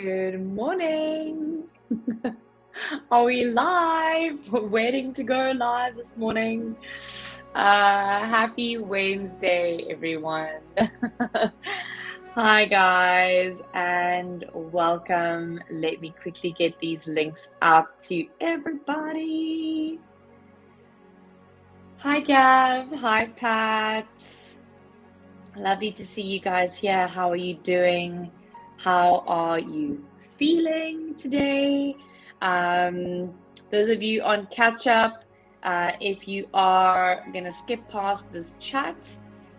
Good morning. Are we live? We're waiting to go live this morning. Happy Wednesday, everyone. Hi, guys, and welcome. Let me quickly get these links up to everybody. Hi, Gav. Hi, Pat. Lovely to see you guys here. How are you doing? How are you feeling today? Those of you on catch up, if you are going to skip past this chat,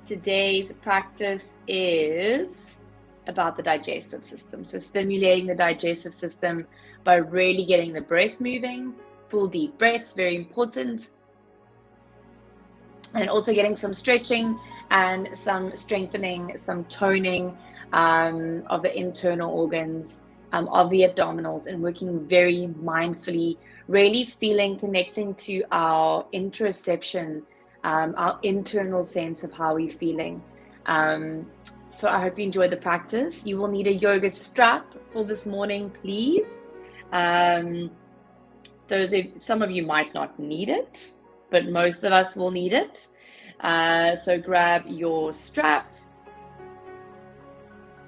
today's practice is about the digestive system. So stimulating the digestive system by really getting the breath moving, full deep breaths, very important. And also getting some stretching and some strengthening, some toning of the internal organs, of the abdominals, and working very mindfully, really feeling, connecting to our interoception, our internal sense of how we're feeling. So I hope you enjoyed the practice. You will need a yoga strap for this morning, please. Some of you might not need it, but most of us will need it. So grab your strap.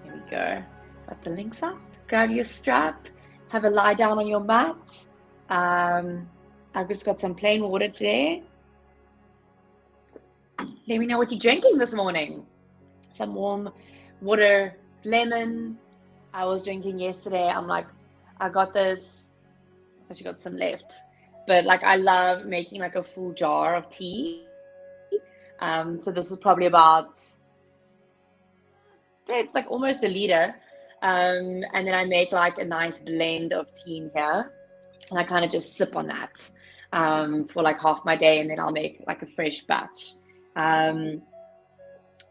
Here we go. Got the links up. Grab your strap. Have a lie down on your mat. I've just got some plain water today. Let me know what you're drinking this morning. Some warm water, lemon. I was drinking yesterday. I'm like, I got this. I actually got some left. But like, I love making like a full jar of tea. So this is probably about, it's like almost a liter. And then I make like a nice blend of tea in here. And I kind of just sip on that for like half my day. And then I'll make like a fresh batch. Let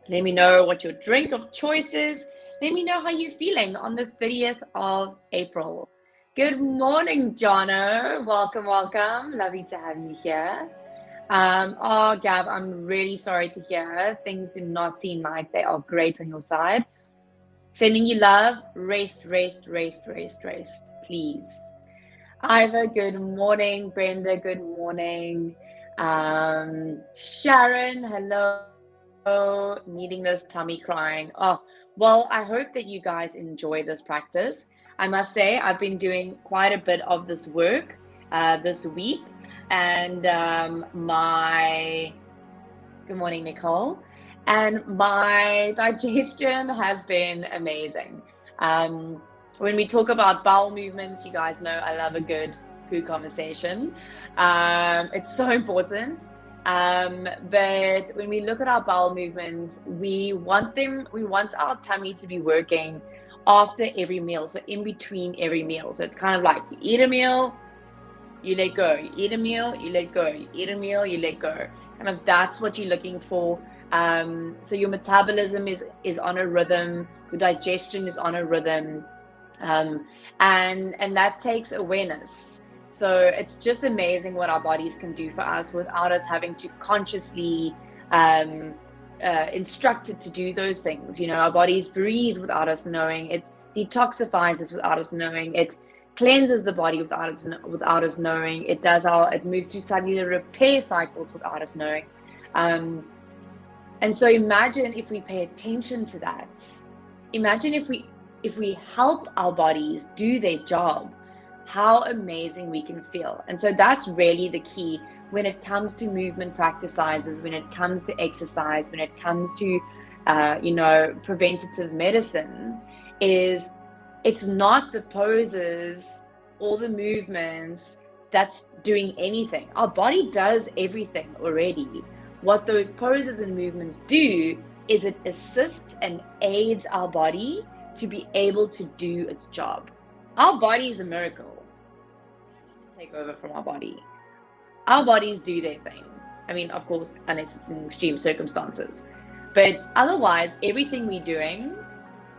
me know what your drink of choice is. Let me know how you're feeling on the 30th of April. Good morning, Jono. Welcome, welcome. Lovely to have you here. Oh, Gav, I'm really sorry to hear. Things do not seem like they are great on your side. Sending you love. Rest, rest, rest, rest, rest, please. Ivor, good morning. Brenda, good morning. Sharon, hello. Needing this, tummy crying. Oh, well, I hope that you guys enjoy this practice. I must say, I've been doing quite a bit of this work this week. And good morning, Nicole. And my digestion has been amazing. When we talk about bowel movements, you guys know I love a good poo conversation. It's so important. But when we look at our bowel movements, we want our tummy to be working after every meal, so in between every meal. So it's kind of like you eat a meal, you let go, you eat a meal, you let go, you eat a meal, you let go. Kind of that's what you're looking for. So your metabolism is on a rhythm, your digestion is on a rhythm, and that takes awareness. So it's just amazing what our bodies can do for us without us having to consciously instructed to do those things. You know, our bodies breathe without us knowing. It detoxifies us without us knowing. It cleanses the body without us knowing. It moves through cellular repair cycles without us knowing. And so imagine if we pay attention to that. Imagine if we help our bodies do their job, how amazing we can feel. And so that's really the key when it comes to movement practices, when it comes to exercise, when it comes to preventative medicine, is it's not the poses or the movements that's doing anything. Our body does everything already. What those poses and movements do is it assists and aids our body to be able to do its job. Our body is a miracle. We don't need to take over from our body. Our bodies do their thing. I mean, of course, unless it's in extreme circumstances. But otherwise, everything we're doing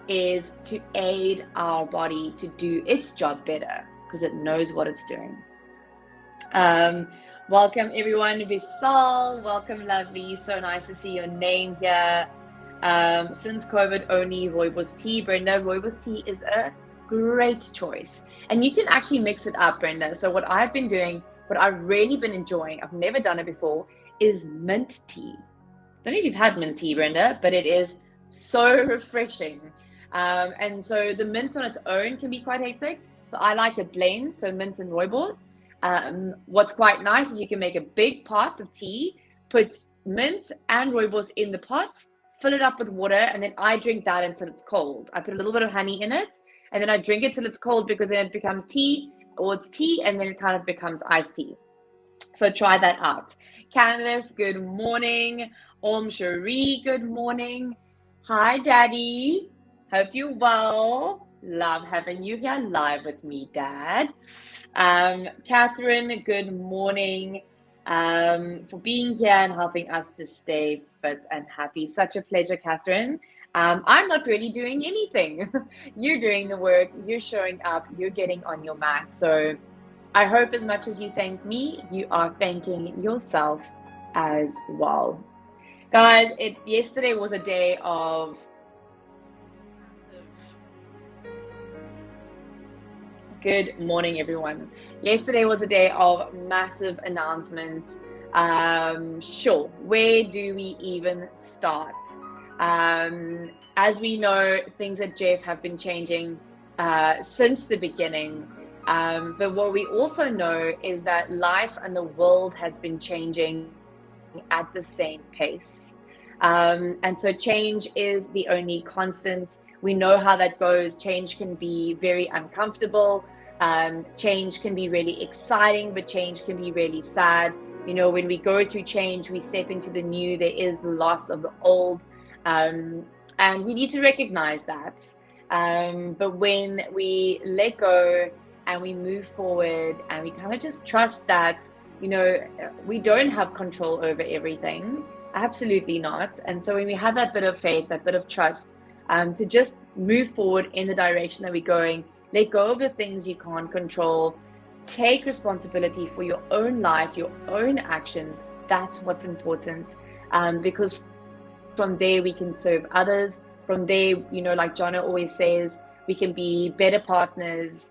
is to aid our body to do its job better because it knows what it's doing. Welcome everyone. Visal, welcome, lovely. So nice to see your name here. Since COVID, only rooibos tea. Brenda, rooibos tea is a great choice. And you can actually mix it up, Brenda. So what I've been doing, what I've really been enjoying, I've never done it before, is mint tea. I don't know if you've had mint tea, Brenda, but it is so refreshing. And so the mint on its own can be quite hectic. So I like a blend, so mint and rooibos. What's quite nice is you can make a big pot of tea, put mint and rooibos in the pot, fill it up with water, and then I drink that until it's cold. I put a little bit of honey in it, and then I drink it till it's cold, because then it becomes tea, or it's tea, and then it kind of becomes iced tea. So try that out. Candice, good morning. Om Cherie, good morning. Hi, Daddy. Hope you're well. Love having you here live with me, Dad. Catherine, good morning. For being here and helping us to stay fit and happy. Such a pleasure, Catherine. I'm not really doing anything. You're doing the work, you're showing up, you're getting on your mat. So I hope as much as you thank me, you are thanking yourself as well. Guys, yesterday was a day of good morning, everyone. Yesterday was a day of massive announcements. Sure, where do we even start? As we know, things at Jeff have been changing since the beginning. But what we also know is that life and the world has been changing at the same pace. And so change is the only constant. We know how that goes. Change can be very uncomfortable. Change can be really exciting, but change can be really sad. You know, when we go through change, we step into the new, there is the loss of the old. And we need to recognize that. But when we let go and we move forward and we kind of just trust that, you know, we don't have control over everything. Absolutely not. And so when we have that bit of faith, that bit of trust, to just move forward in the direction that we're going, let go of the things you can't control, take responsibility for your own life, your own actions. That's what's important. Because from there we can serve others. From there, you know, like Jonna always says, we can be better partners,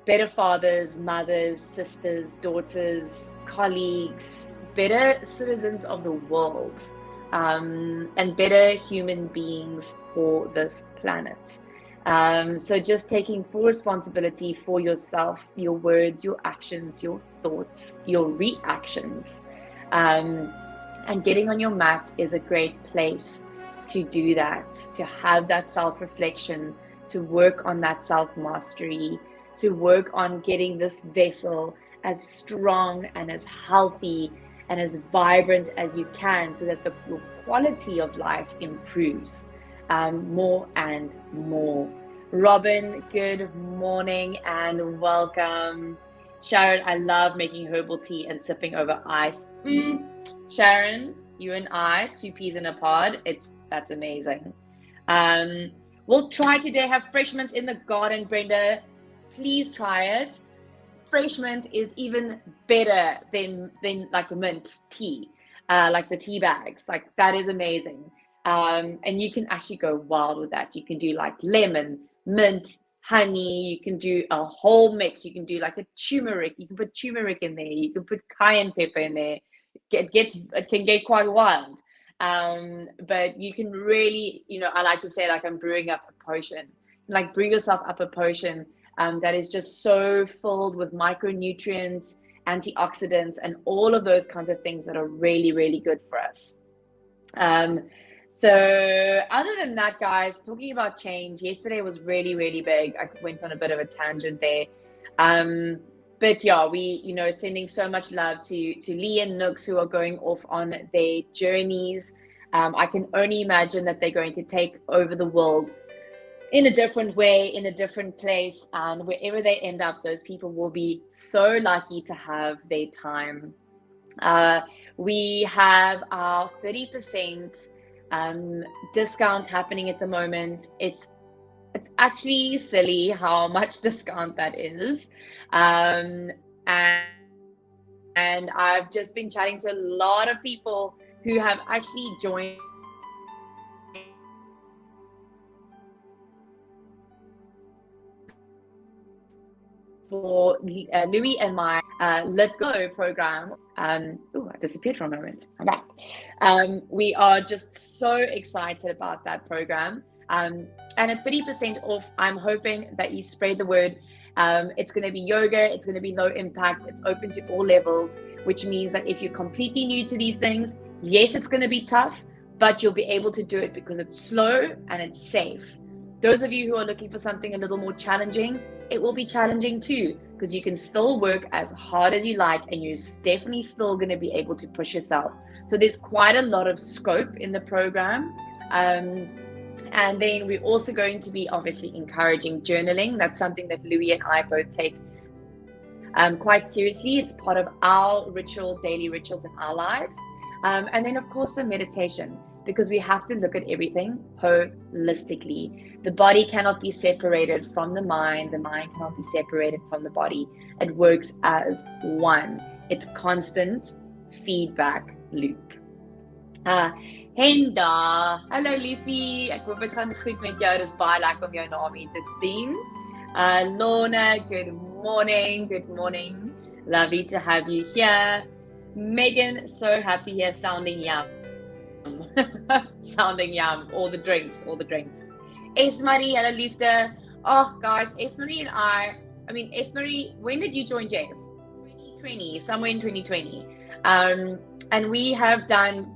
better fathers, mothers, sisters, daughters, colleagues, better citizens of the world, and better human beings for this planet. So just taking full responsibility for yourself, your words, your actions, your thoughts, your reactions, and getting on your mat is a great place to do that, to have that self-reflection, to work on that self-mastery, to work on getting this vessel as strong and as healthy and as vibrant as you can, so that your quality of life improves more and more. Robin, good morning and welcome. Sharon, I love making herbal tea and sipping over ice. Sharon, you and I, two peas in a pod, that's amazing. We'll try today have fresh mint in the garden, Brenda. Please try it. Fresh mint is even better than like mint tea, like the tea bags. Like that is amazing. And you can actually go wild with that. You can do like lemon, mint, honey. You can do a whole mix. You can do like a turmeric. You can put turmeric in there. You can put cayenne pepper in there. It can get quite wild. But you can really, you know, I like to say like I'm brewing up a potion. Like brew yourself up a potion that is just so filled with micronutrients, antioxidants, and all of those kinds of things that are really, really good for us. So other than that, guys, talking about change, yesterday was really, really big. I went on a bit of a tangent there. But yeah, we, you know, sending so much love to Lee and Nooks, who are going off on their journeys. I can only imagine that they're going to take over the world in a different way, in a different place, and wherever they end up, those people will be so lucky to have their time. We have our 30% discount happening at the moment. It's actually silly how much discount that is. And I've just been chatting to a lot of people who have actually joined for Louis and my Let Go program. I disappeared for a moment. I'm back. We are just so excited about that program. And at 30% off, I'm hoping that you spread the word. It's going to be yoga. It's going to be low impact. It's open to all levels, which means that if you're completely new to these things, yes, it's going to be tough, but you'll be able to do it because it's slow and it's safe. Those of you who are looking for something a little more challenging, it will be challenging too, because you can still work as hard as you like and you're definitely still going to be able to push yourself. So there's quite a lot of scope in the program. And then we're also going to be obviously encouraging journaling. That's something that Louis and I both take quite seriously. It's part of our daily rituals in our lives. And then of course the meditation, because we have to look at everything holistically. The body cannot be separated from the mind cannot be separated from the body. It works as one. It's constant feedback loop. Henda, hallo liefie, ek hoop dit gaan goed met jou. Dit is baie lekker om jou naam hier te sien. Lorna, good morning. Lovely to have you here. Megan, so happy here, sounding yum. Sounding yum. All the drinks. Esmarie, hello liefde. Oh guys, Esmarie and I mean, Esmarie, when did you join Jeff? 2020, somewhere in 2020. And we have done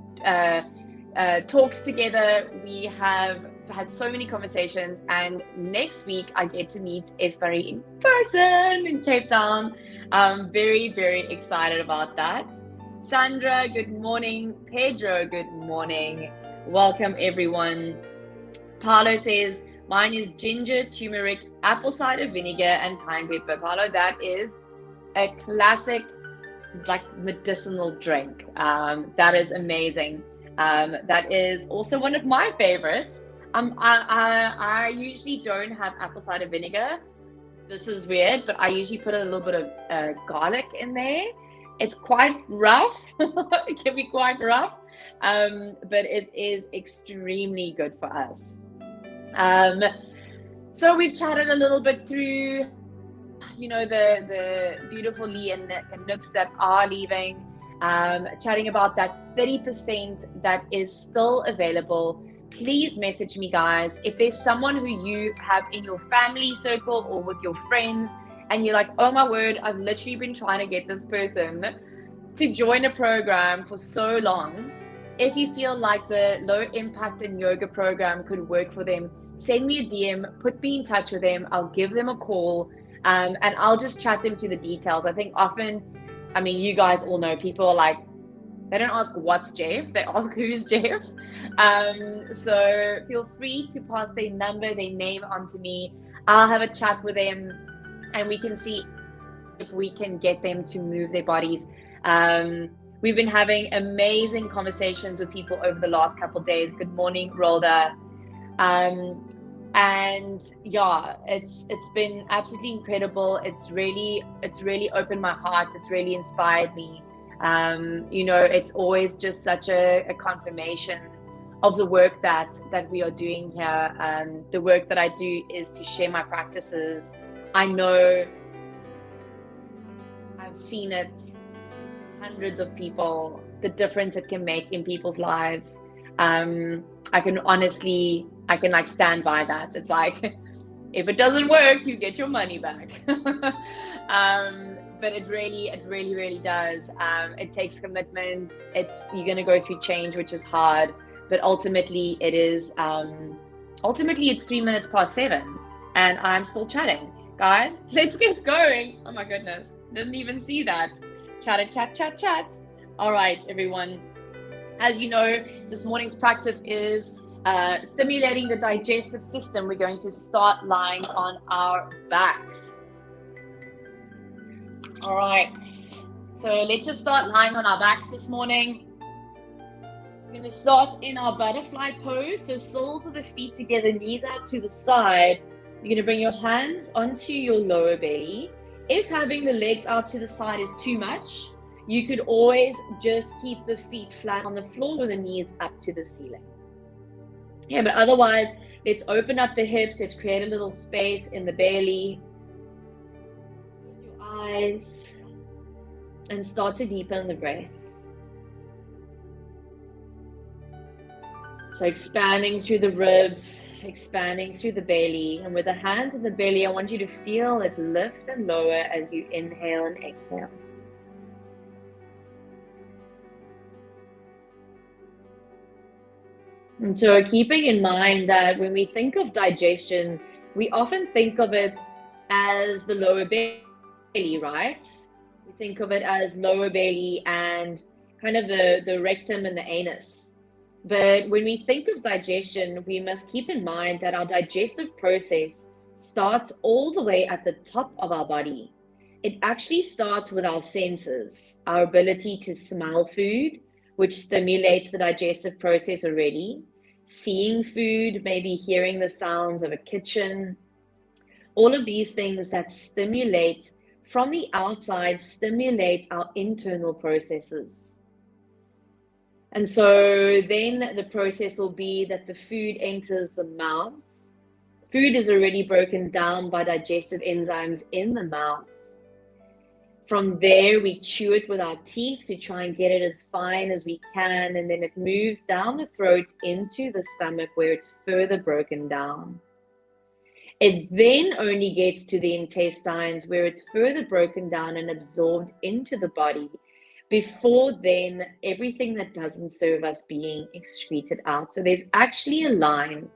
talks together. We have had so many conversations, and next week I get to meet Esmarie in person in Cape Town. I'm very, very excited about that. Sandra, good morning. Pedro, good morning. Welcome everyone. Paolo says, mine is ginger, turmeric, apple cider vinegar, and cayenne pepper. Paolo, that is a classic, like, medicinal drink. That is amazing. That is also one of my favorites. I usually don't have apple cider vinegar. This is weird, but I usually put a little bit of garlic in there. It's quite rough. It can be quite rough, but it is extremely good for us. So we've chatted a little bit through, you know, the beautiful Lee and Nooks that are leaving, chatting about that 30% that is still available. Please message me, guys. If there's someone who you have in your family circle or with your friends, and you're like, oh my word, I've literally been trying to get this person to join a program for so long. If you feel like the low impact and yoga program could work for them, send me a DM, put me in touch with them. I'll give them a call, and I'll just chat them through the details. I think often, I mean, you guys all know, people are like, they don't ask what's Jeff, they ask who's Jeff. So feel free to pass their number, their name on to me. I'll have a chat with them, and we can see if we can get them to move their bodies. We've been having amazing conversations with people over the last couple of days. Good morning, Rolda. And yeah, it's been absolutely incredible. It's really opened my heart. It's really inspired me. You know, it's always just such a confirmation of the work that we are doing here. The work that I do is to share my practices. I know, I've seen it, hundreds of people, the difference it can make in people's lives. I can like stand by that. It's like, if it doesn't work, you get your money back. But it really does. It takes commitment. You're going to go through change, which is hard, but ultimately it's 7:03 and I'm still chatting. Guys, let's get going. Oh my goodness, didn't even see that. Chat. All right, everyone. As you know, this morning's practice is stimulating the digestive system. We're going to start lying on our backs. All right, so let's just start lying on our backs this morning. We're going to start in our butterfly pose. So soles of the feet together, knees out to the side. You're going to bring your hands onto your lower belly. If having the legs out to the side is too much, you could always just keep the feet flat on the floor with the knees up to the ceiling. Yeah, but otherwise, let's open up the hips. Let's create a little space in the belly. eyes and start to deepen the breath. So expanding through the ribs, expanding through the belly, and with the hands in the belly, I want you to feel it lift and lower as you inhale and exhale. And so keeping in mind that when we think of digestion, we often think of it as the lower belly, right? We think of it as lower belly and kind of the rectum and the anus. But when we think of digestion, we must keep in mind that our digestive process starts all the way at the top of our body. It actually starts with our senses, our ability to smell food, which stimulates the digestive process already, seeing food, maybe hearing the sounds of a kitchen, all of these things that stimulate from the outside, stimulate our internal processes. And so then the process will be that the food enters the mouth. Food is already broken down by digestive enzymes in the mouth. From there, we chew it with our teeth to try and get it as fine as we can. And then it moves down the throat into the stomach where it's further broken down. It then only gets to the intestines where it's further broken down and absorbed into the body. Before then, everything that doesn't serve us being excreted out. So there's actually a line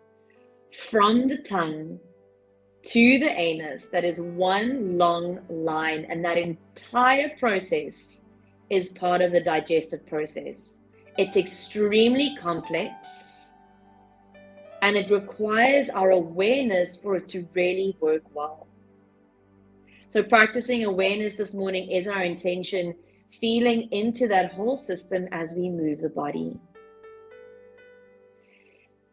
from the tongue to the anus that is one long line, and that entire process is part of the digestive process. It's extremely complex, and it requires our awareness for it to really work well. So practicing awareness this morning is our intention, feeling into that whole system as we move the body.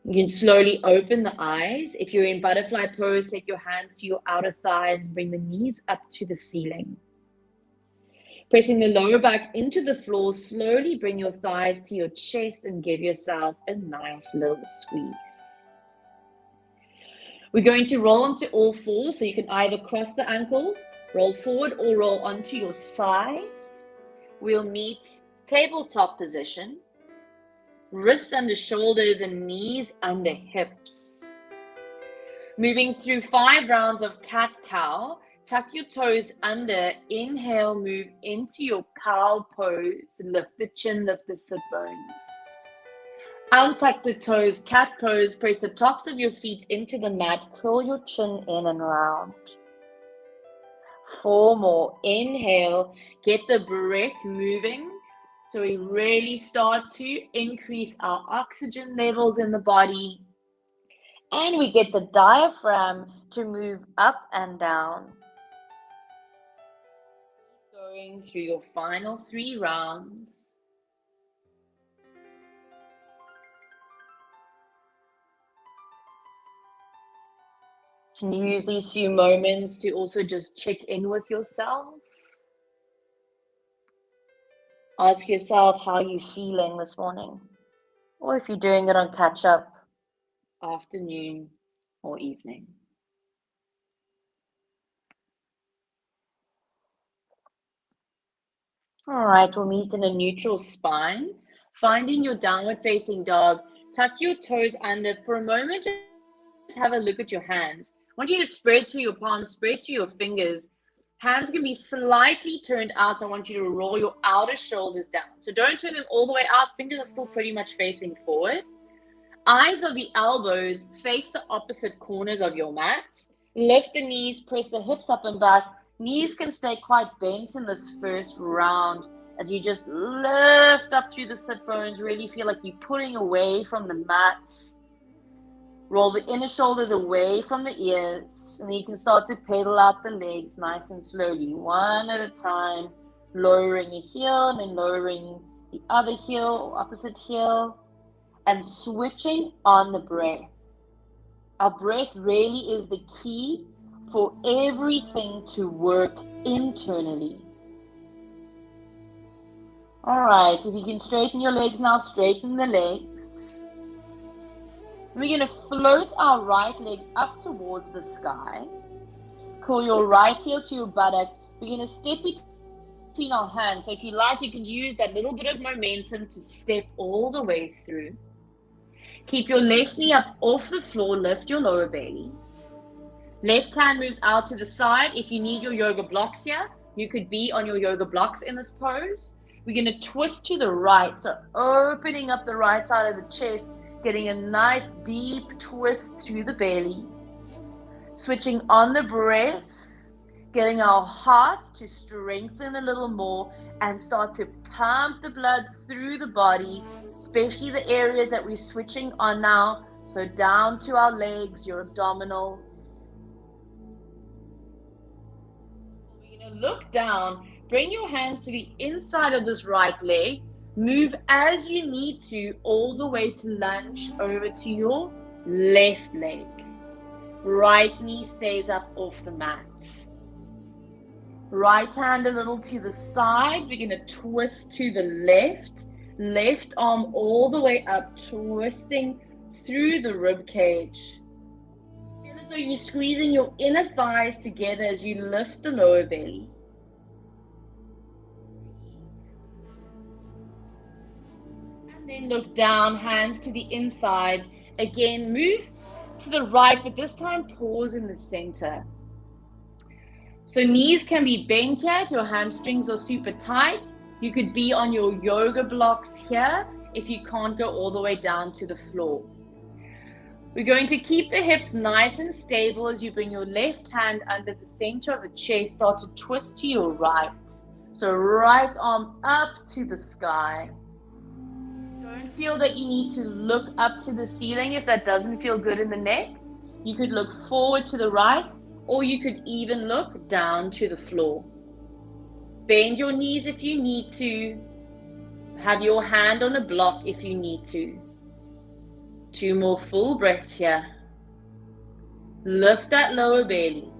You can slowly open the eyes. If you're in butterfly pose, take your hands to your outer thighs and bring the knees up to the ceiling. Pressing the lower back into the floor, slowly bring your thighs to your chest and give yourself a nice little squeeze. We're going to roll onto all fours, so you can either cross the ankles, roll forward, or roll onto your sides. We'll meet tabletop position, wrists under shoulders and knees under hips. Moving through 5 rounds of cat-cow, tuck your toes under, inhale, move into your cow pose, lift the chin, lift the sit bones. Untuck the toes, cat pose, press the tops of your feet into the mat, curl your chin in and round. 4 more. Inhale, get the breath moving. So we really start to increase our oxygen levels in the body. And we get the diaphragm to move up and down. Going through your final 3 rounds. And use these few moments to also just check in with yourself. Ask yourself how you're feeling this morning, or if you're doing it on catch up, afternoon or evening. All right, we'll meet in a neutral spine. Finding your downward facing dog, tuck your toes under. For a moment, just have a look at your hands. I want you to spread through your palms, spread through your fingers. Hands can be slightly turned out. I want you to roll your outer shoulders down. So don't turn them all the way out. Fingers are still pretty much facing forward. Eyes of the elbows face the opposite corners of your mat. Lift the knees, press the hips up and back. Knees can stay quite bent in this first round as you just lift up through the sit bones. Really feel like you're pulling away from the mat. Roll the inner shoulders away from the ears, and then you can start to pedal out the legs nice and slowly, one at a time, lowering a heel and then lowering the other heel or opposite heel, and switching on the breath. Our breath really is the key for everything to work internally. All right, if you can straighten your legs now, straighten the legs. We're going to float our right leg up towards the sky. Curl your right heel to your buttock. We're going to step between our hands. So if you like, you can use that little bit of momentum to step all the way through. Keep your left knee up off the floor, lift your lower belly. Left hand moves out to the side. If you need your yoga blocks here, you could be on your yoga blocks in this pose. We're going to twist to the right. So opening up the right side of the chest, getting a nice deep twist through the belly. Switching on the breath, getting our heart to strengthen a little more and start to pump the blood through the body, especially the areas that we're switching on now. So down to our legs, your abdominals. We're going to look down, bring your hands to the inside of this right leg, move as you need to all the way to lunge over to your left leg. Right knee stays up off the mat. Right hand a little to the side. We're going to twist to the left. Left arm all the way up, twisting through the rib cage. Feel as though you're squeezing your inner thighs together as you lift the lower belly. And then look down, hands to the inside. Again, move to the right, but this time pause in the center. So knees can be bent here if your hamstrings are super tight. You could be on your yoga blocks here if you can't go all the way down to the floor. We're going to keep the hips nice and stable as you bring your left hand under the center of the chest. Start to twist to your right. So right arm up to the sky. Don't feel that you need to look up to the ceiling if that doesn't feel good in the neck. You could look forward to the right, or you could even look down to the floor. Bend your knees if you need to. Have your hand on a block if you need to. 2 more full breaths here. Lift that lower belly.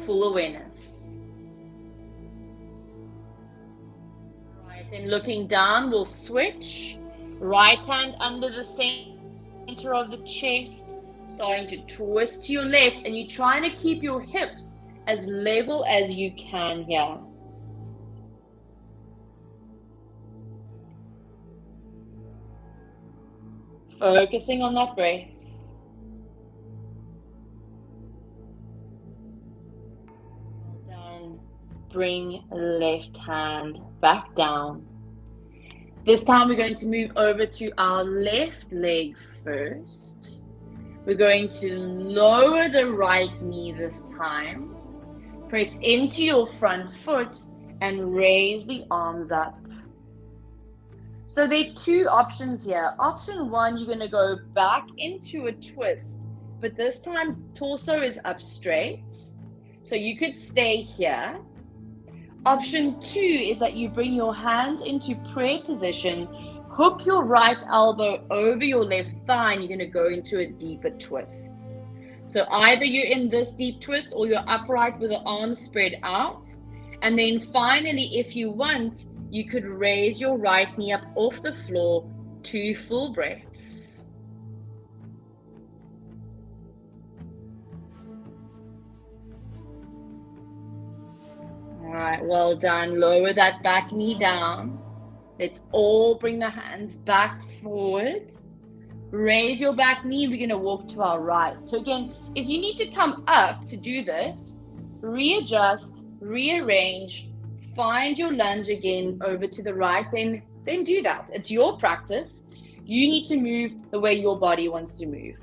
Full awareness. Right, then looking down, we'll switch. Right hand under the center of the chest. Starting to twist to your left, and you're trying to keep your hips as level as you can here. Focusing on that breath. Well done. Bring left hand back down. This time we're going to move over to our left leg first. We're going to lower the right knee this time. Press into your front foot and raise the arms up. So there are 2 options here. Option 1, you're going to go back into a twist, but this time torso is up straight. So you could stay here. Option 2 is that you bring your hands into prayer position. Hook your right elbow over your left thigh and you're going to go into a deeper twist. So either you're in this deep twist or you're upright with the arms spread out. And then finally, if you want, you could raise your right knee up off the floor. 2 full breaths. All right, well done. Lower that back knee down. Let's all bring the hands back forward. Raise your back knee. We're going to walk to our right. So again, if you need to come up to do this, readjust, rearrange, find your lunge again over to the right, then do that. It's your practice. You need to move the way your body wants to move.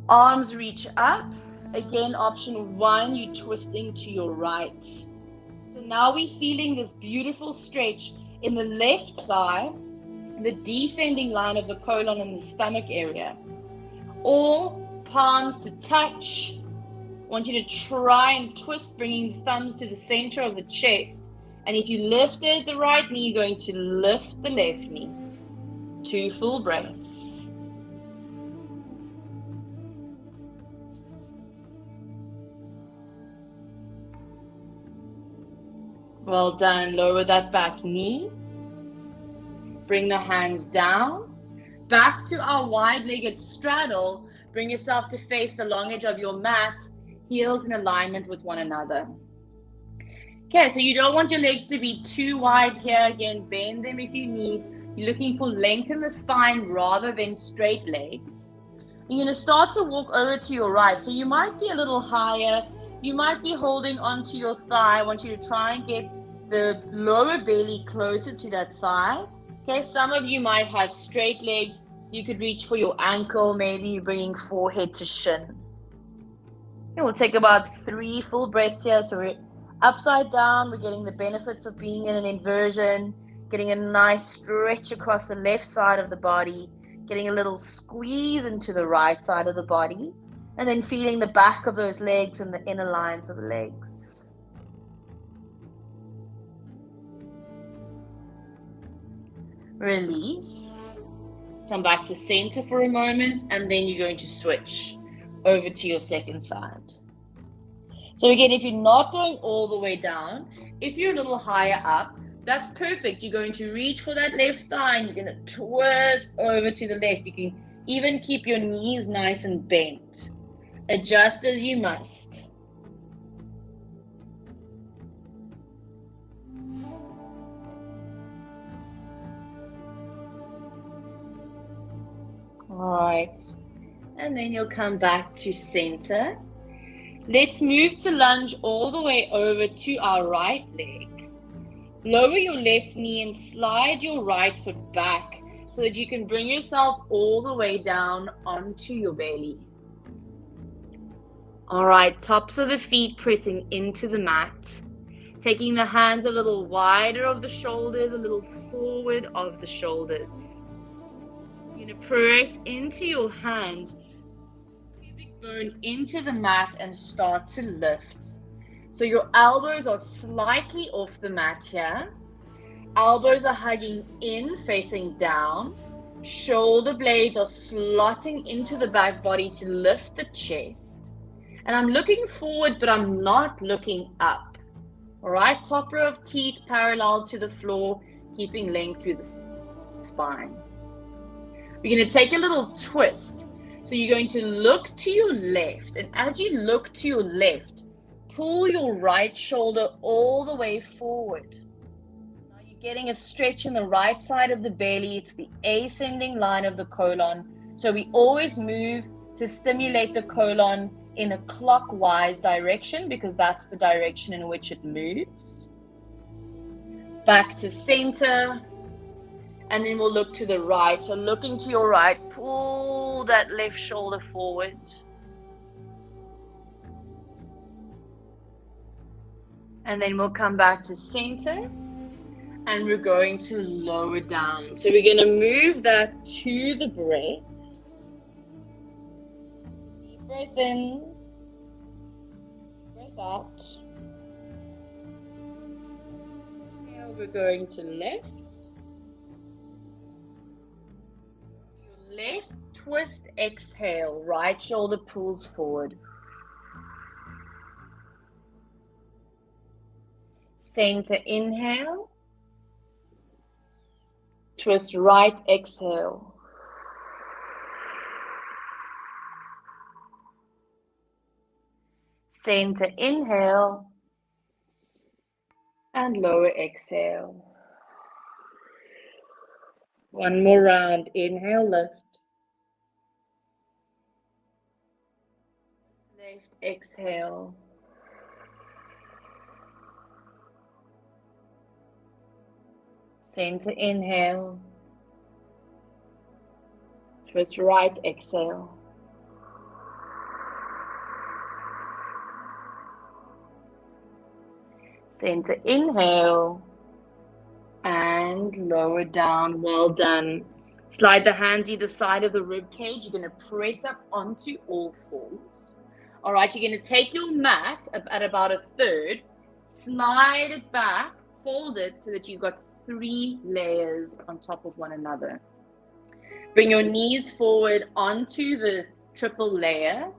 Arms reach up. Again, option 1, you're twisting to your right. So now we're feeling this beautiful stretch in the left thigh, the descending line of the colon and the stomach area. Or palms to touch. I want you to try and twist, bringing the thumbs to the center of the chest. And if you lifted the right knee, you're going to lift the left knee. 2 full breaths. Well done. Lower that back knee. Bring the hands down. Back to our wide-legged straddle. Bring yourself to face the long edge of your mat. Heels in alignment with one another. Okay, so you don't want your legs to be too wide here. Again, bend them if you need. You're looking for length in the spine rather than straight legs. You're going to start to walk over to your right. So you might be a little higher. You might be holding onto your thigh. I want you to try and get the lower belly closer to that thigh. Okay, some of you might have straight legs. You could reach for your ankle. Maybe you're bringing forehead to shin. Okay, we'll take about 3 full breaths here. So we're upside down. We're getting the benefits of being in an inversion, getting a nice stretch across the left side of the body, getting a little squeeze into the right side of the body, and then feeling the back of those legs and the inner lines of the legs. Release. Come back to center for a moment, and then you're going to switch over to your second side. So again, if you're not going all the way down, if you're a little higher up, that's perfect. You're going to reach for that left thigh and you're going to twist over to the left. You can even keep your knees nice and bent. Adjust as you must. All right. And then you'll come back to center. Let's move to lunge all the way over to our right leg. Lower your left knee and slide your right foot back so that you can bring yourself all the way down onto your belly. All right, tops of the feet pressing into the mat. Taking the hands a little wider of the shoulders, a little forward of the shoulders. You're going to press into your hands, pubic bone into the mat and start to lift. So your elbows are slightly off the mat here. Elbows are hugging in, facing down. Shoulder blades are slotting into the back body to lift the chest. And I'm looking forward, but I'm not looking up. All right, top row of teeth parallel to the floor, keeping length through the spine. We're going to take a little twist. So you're going to look to your left. And as you look to your left, pull your right shoulder all the way forward. Now you're getting a stretch in the right side of the belly. It's the ascending line of the colon. So we always move to stimulate the colon in a clockwise direction because that's the direction in which it moves. Back to center. And then we'll look to the right. So looking to your right, pull that left shoulder forward. And then we'll come back to center and we're going to lower down. So we're going to move that to the breath. Deep breath in, breath out. Now we're going to left. Your left twist, exhale, right shoulder pulls forward. Center, inhale. Twist right, exhale. Center, inhale. And lower, exhale. One more round. Inhale, lift. Left, exhale. Center, inhale. Twist right, exhale. Center, inhale. And lower down. Well done. Slide the hands either side of the rib cage. You're going to press up onto all fours. All right, you're going to take your mat at about a third, slide it back, fold it so that you've got 3 layers on top of one another. Bring your knees forward onto the triple layer.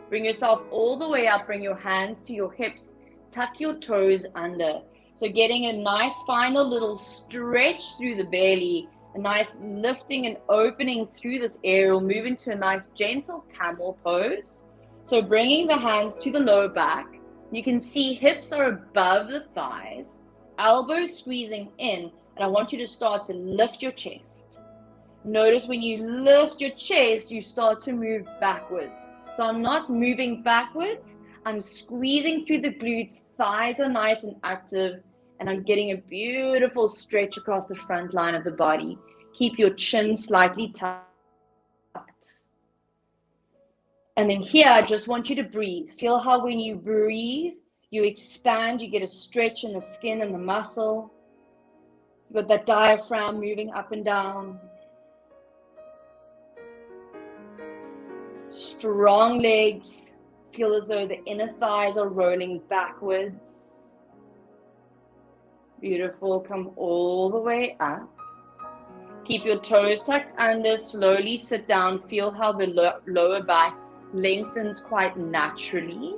Bring yourself all the way up. Bring your hands to your hips. Tuck your toes under. So getting a nice final little stretch through the belly, a nice lifting and opening through this area. We'll move into a nice gentle camel pose. So bringing the hands to the lower back, You can see hips are above the thighs, elbows squeezing in, and I want you to start to lift your chest. Notice when you lift your chest, you start to move backwards. So I'm not moving backwards, I'm squeezing through the glutes, thighs are nice and active, and I'm getting a beautiful stretch across the front line of the body. Keep your chin slightly tucked. And then here, I just want you to breathe. Feel how when you breathe, you expand, you get a stretch in the skin and the muscle. You've got that diaphragm moving up and down. Strong legs. Feel as though the inner thighs are rolling backwards. Beautiful. Come all the way up. Keep your toes tucked under. Slowly sit down. Feel how the lower back lengthens quite naturally.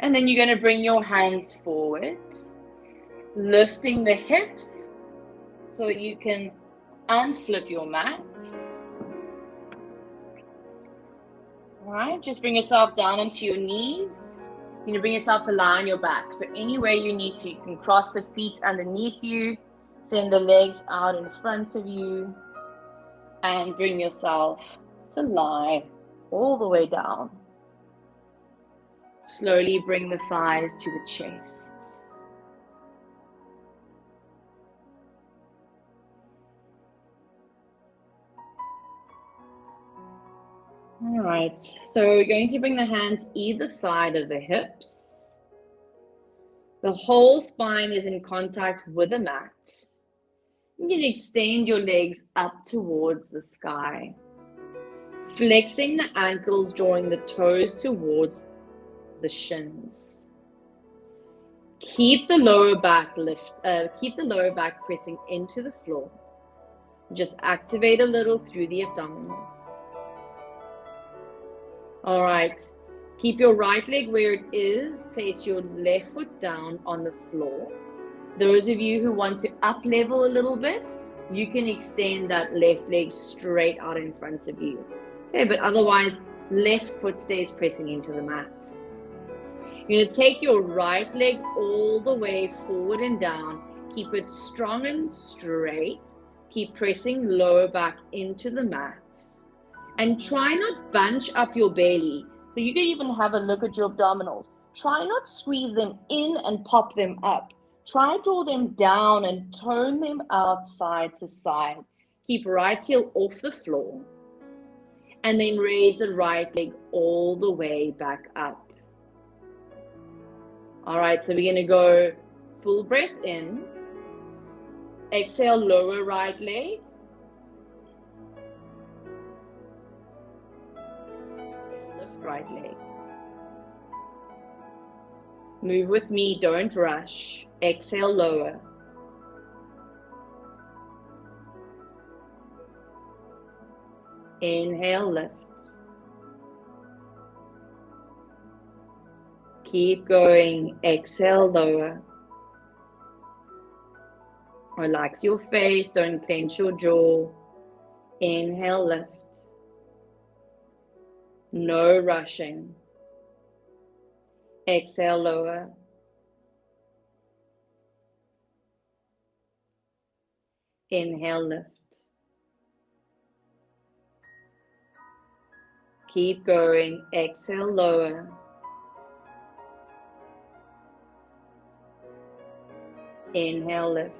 And then you're going to bring your hands forward, lifting the hips so you can unflip your mat. All right, just bring yourself down onto your knees. You're going to bring yourself to lie on your back. So anywhere you need to, you can cross the feet underneath you, send the legs out in front of you, and bring yourself to lie all the way down. Slowly bring the thighs to the chest. All right, so we're going to bring the hands either side of the hips. The whole spine is in contact with the mat. You can extend your legs up towards the sky. Flexing the ankles, drawing the toes towards the shins. Keep the lower back pressing into the floor. Just activate a little through the abdominals. All right. Keep your right leg where it is. Place your left foot down on the floor. Those of you who want to up level a little bit, you can extend that left leg straight out in front of you. Okay, but otherwise, left foot stays pressing into the mat. You're going to take your right leg all the way forward and down. Keep it strong and straight. Keep pressing lower back into the mat. And try not bunch up your belly. So you can even have a look at your abdominals. Try not squeeze them in and pop them up. Try draw them down and turn them out side to side. Keep right heel off the floor. And then raise the right leg all the way back up. All right, so we're going to go full breath in. Exhale, lower right leg. Lift right leg. Move with me, don't rush. Exhale, lower. Inhale, lift. Keep going. Exhale, lower. Relax your face. Don't clench your jaw. Inhale, lift. No rushing. Exhale, lower. Inhale, lift. Keep going. Exhale, lower. Inhale, lift.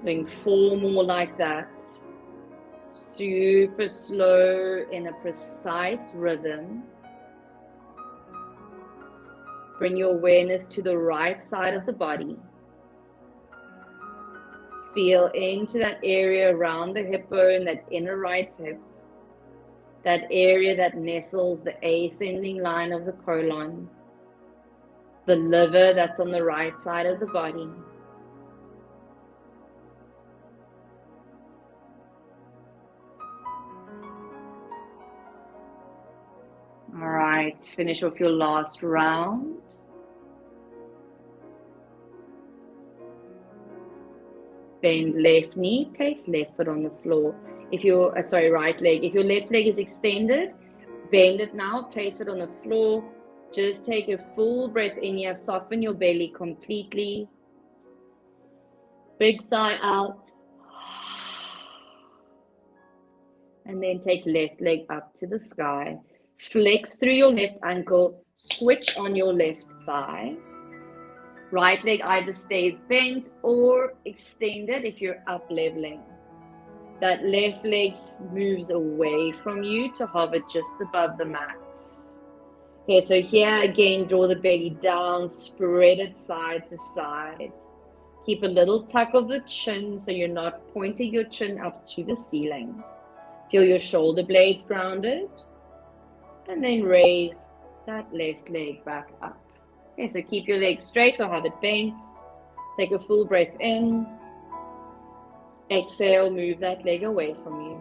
Doing 4 more like that. Super slow in a precise rhythm. Bring your awareness to the right side of the body. Feel into that area around the hip bone, that inner right hip. That area that nestles the ascending line of the colon. The liver that's on the right side of the body. All right, finish off your last round. Bend left knee, place left foot on the floor. If your right leg. If your left leg is extended, Bend it now, place it on the floor. Just take a full breath in here, soften your belly completely. Big sigh out. And then take left leg up to the sky. Flex through your left ankle, switch on your left thigh. Right leg either stays bent or extended if you're up leveling. That left leg moves away from you to hover just above the mat. Okay, so here again, draw the belly down, spread it side to side. Keep a little tuck of the chin so you're not pointing your chin up to the ceiling. Feel your shoulder blades grounded. And then raise that left leg back up. Okay, so keep your legs straight or have it bent. Take a full breath in. Exhale, move that leg away from you.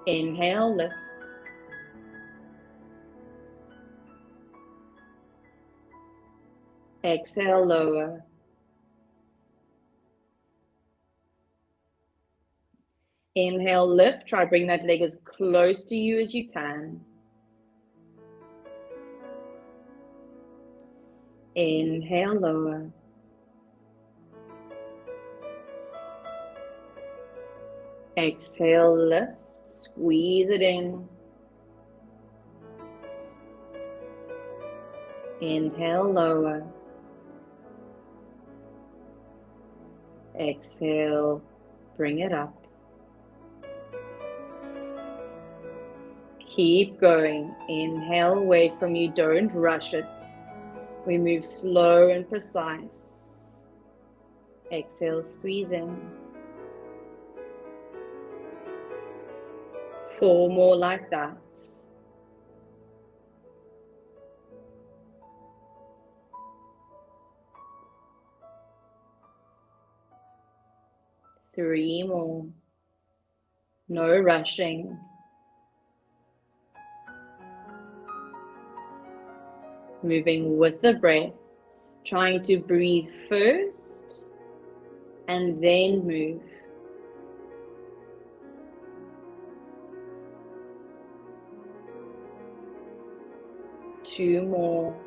Inhale, lift. Exhale, lower. Inhale, lift. Try bring that leg as close to you as you can. Inhale, lower. Exhale, lift. Squeeze it in. Inhale, lower. Exhale, bring it up. Keep going. Inhale away from you. Don't rush it. We move slow and precise. Exhale, squeeze in. 4 more like that. Three more. No rushing. Moving with the breath, trying to breathe first and then move. Two more.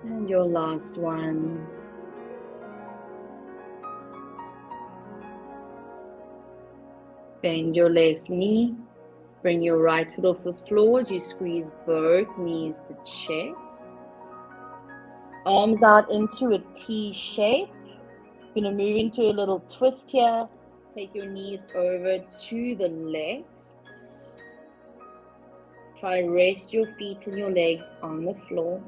And your last one. Bend your left knee. Bring your right foot off the floor as you squeeze both knees to chest. Arms out into a T shape. You're going to move into a little twist here. Take your knees over to the left. Try rest your feet and your legs on the floor.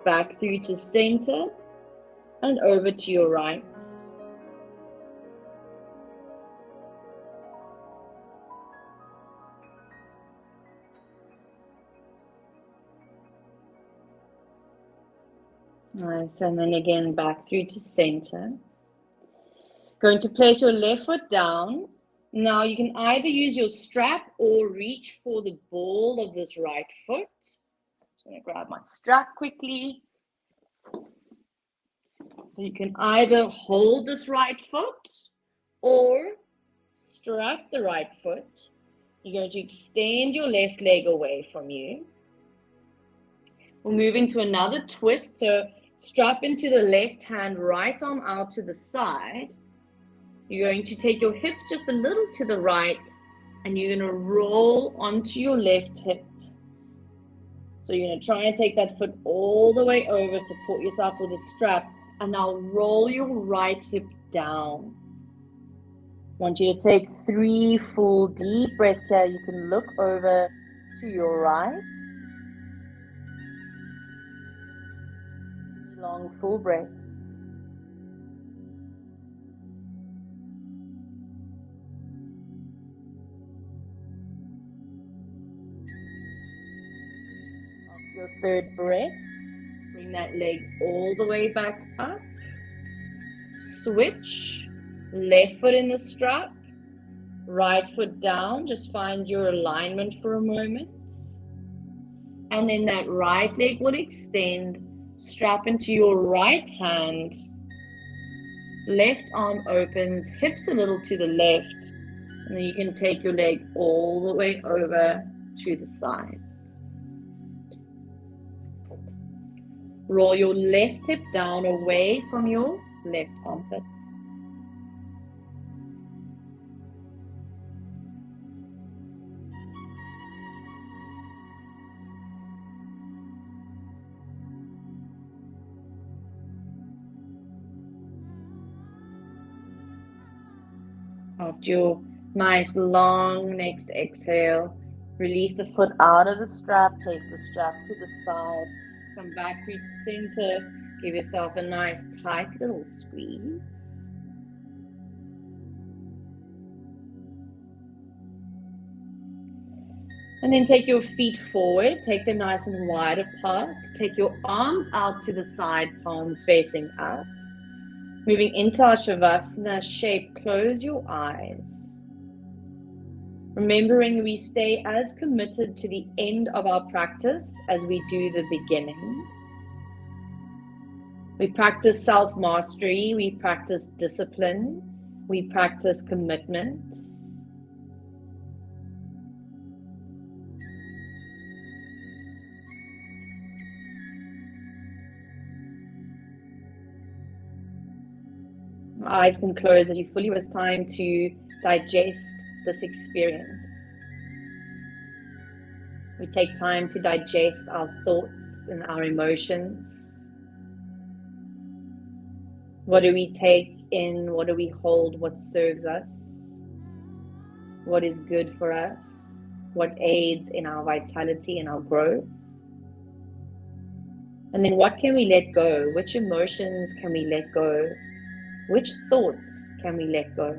Back through to center and over to your right. Nice, and then again back through to center. Going to place your left foot down. Now you can either use your strap or reach for the ball of this right foot. I'm going to grab my strap quickly. So you can either hold this right foot or strap the right foot. You're going to extend your left leg away from you. We'll move into another twist. So strap into the left hand, right arm out to the side. You're going to take your hips just a little to the right and you're going to roll onto your left hip. So you're going to try and take that foot all the way over, support yourself with a strap, and now roll your right hip down. I want you to take 3 full deep breaths here. You can look over to your right. 3 long full breaths. Your third breath, bring that leg all the way back up. Switch, left foot in the strap, right foot down. Just find your alignment for a moment. And then that right leg will extend, strap into your right hand, left arm opens, hips a little to the left, and then you can take your leg all the way over to the side. Roll your left hip down away from your left armpit. After your nice long next exhale, release the foot out of the strap, place the strap to the side, come back, reach the center, give yourself a nice tight little squeeze. And then take your feet forward, take them nice and wide apart, take your arms out to the side, palms facing up. Moving into our Shavasana shape, close your eyes. Remembering we stay as committed to the end of our practice as we do the beginning. We practice self-mastery, we practice discipline, we practice commitment. Eyes can close as you fully have time to digest this experience. We take time to digest our thoughts and our emotions. What do we take in? What do we hold? What serves us? What is good for us? What aids in our vitality and our growth? And then what can we let go? Which emotions can we let go? Which thoughts can we let go?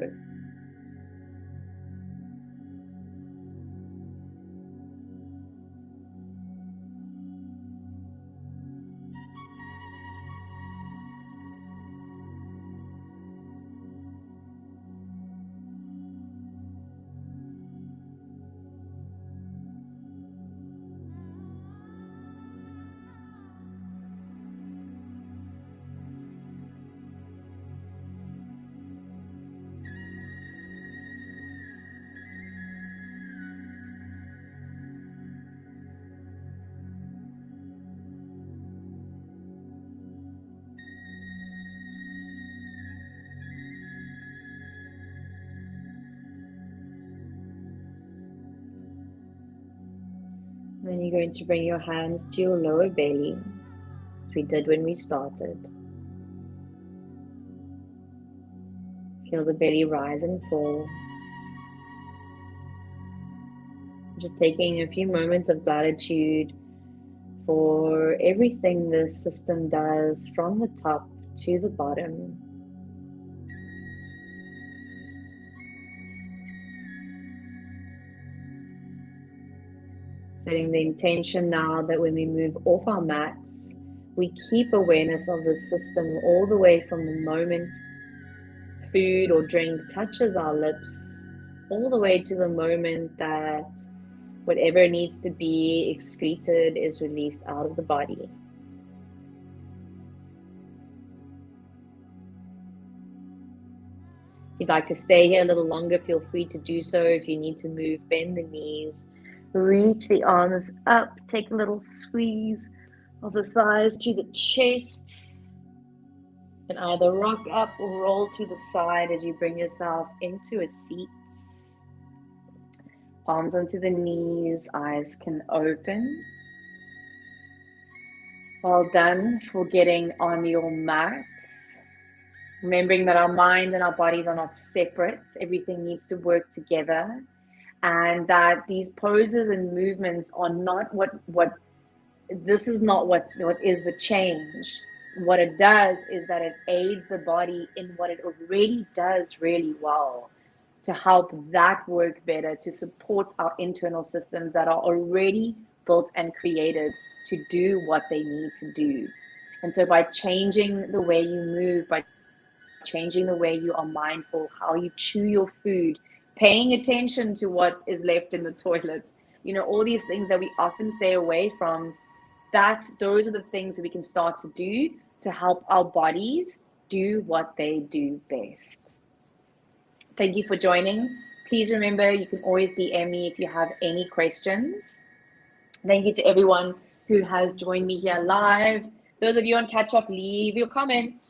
Then you're going to bring your hands to your lower belly, as we did when we started. Feel the belly rise and fall. Just taking a few moments of gratitude for everything the system does from the top to the bottom. Setting the intention now that when we move off our mats, we keep awareness of the system all the way from the moment food or drink touches our lips, all the way to the moment that whatever needs to be excreted is released out of the body. If you'd like to stay here a little longer, feel free to do so. If you need to move, bend the knees. Reach the arms up, take a little squeeze of the thighs to the chest, and either rock up or roll to the side as you bring yourself into a seat. Palms onto the knees, eyes can open. Well done for getting on your mat. Remembering that our mind and our bodies are not separate, everything needs to work together. And that these poses and movements are not this is not what is the change. What it does is that it aids the body in what it already does really well, to help that work better, to support our internal systems that are already built and created to do what they need to do. And so by changing the way you move, by changing the way you are mindful, how you chew your food, paying attention to what is left in the toilet, you know, all these things that we often stay away from, those are the things that we can start to do to help our bodies do what they do best. Thank you for joining. Please remember, you can always DM me if you have any questions. Thank you to everyone who has joined me here live. Those of you on catch up, leave your comments.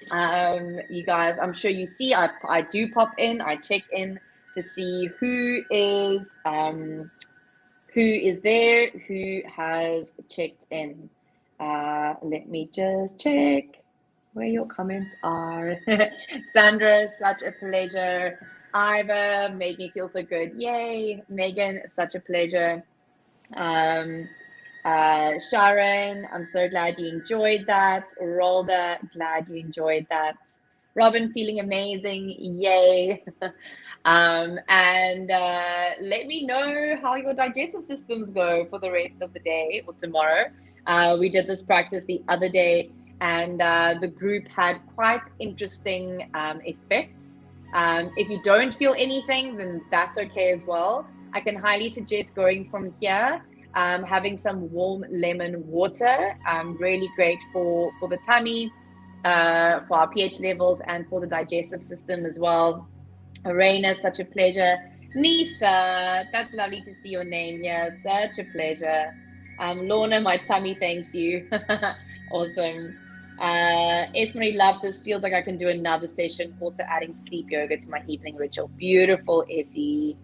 You guys, I'm sure you see, I do pop in, I check in to see who is there, who has checked in. Let me just check where your comments are. Sandra, such a pleasure. Iva, made me feel so good. Yay. Megan, such a pleasure. Sharon, I'm so glad you enjoyed that. Rolda, glad you enjoyed that. Robin, feeling amazing. Yay. And let me know how your digestive systems go for the rest of the day or tomorrow. We did this practice the other day, and the group had quite interesting effects. If you don't feel anything, then that's okay as well. I can highly suggest going from here, having some warm lemon water, really great for the tummy, for our pH levels, and for the digestive system as well. Arena, such a pleasure. Nisa, that's lovely to see your name here. Such a pleasure. Lorna, my tummy thanks you. Awesome. Esmery, love this. Feels like I can do another session. Also adding sleep yoga to my evening ritual. Beautiful, Essie.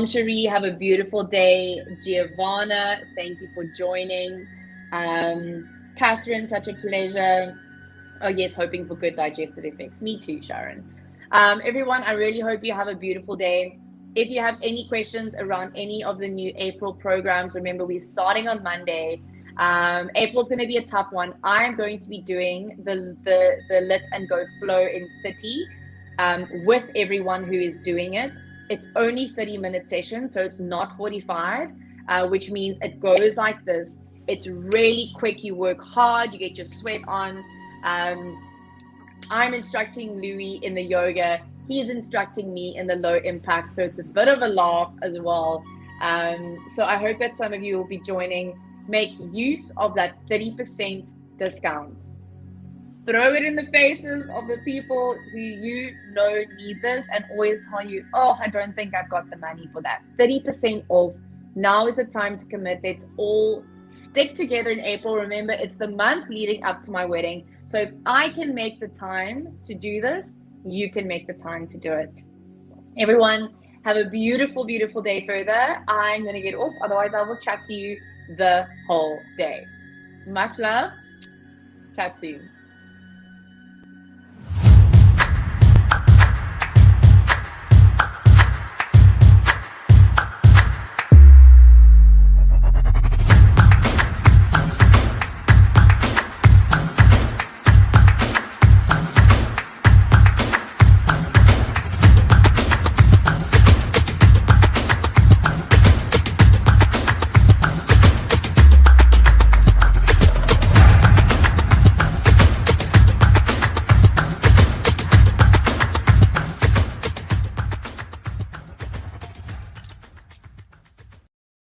Cherie, have a beautiful day. Giovanna, thank you for joining. Catherine, such a pleasure. Oh yes, hoping for good digestive effects. Me too, Sharon. Everyone, I really hope you have a beautiful day. If you have any questions around any of the new April programs, remember we're starting on Monday. April's going to be a tough one. I'm going to be doing the Lit and Go Flow in 30 with everyone who is doing it. It's only 30-minute session, so it's not 45, which means it goes like this. It's really quick. You work hard, you get your sweat on. I'm instructing Louis in the yoga. He's instructing me in the low impact. So it's a bit of a laugh as well. So I hope that some of you will be joining. Make use of that 30% discount. Throw it in the faces of the people who you know need this, and always tell you, oh, I don't think I've got the money for that. 30% off. Now is the time to commit. Let's all stick together in April. Remember, it's the month leading up to my wedding. So if I can make the time to do this, you can make the time to do it. Everyone, have a beautiful, beautiful day further. I'm going to get off. Otherwise, I will chat to you the whole day. Much love. Chat soon.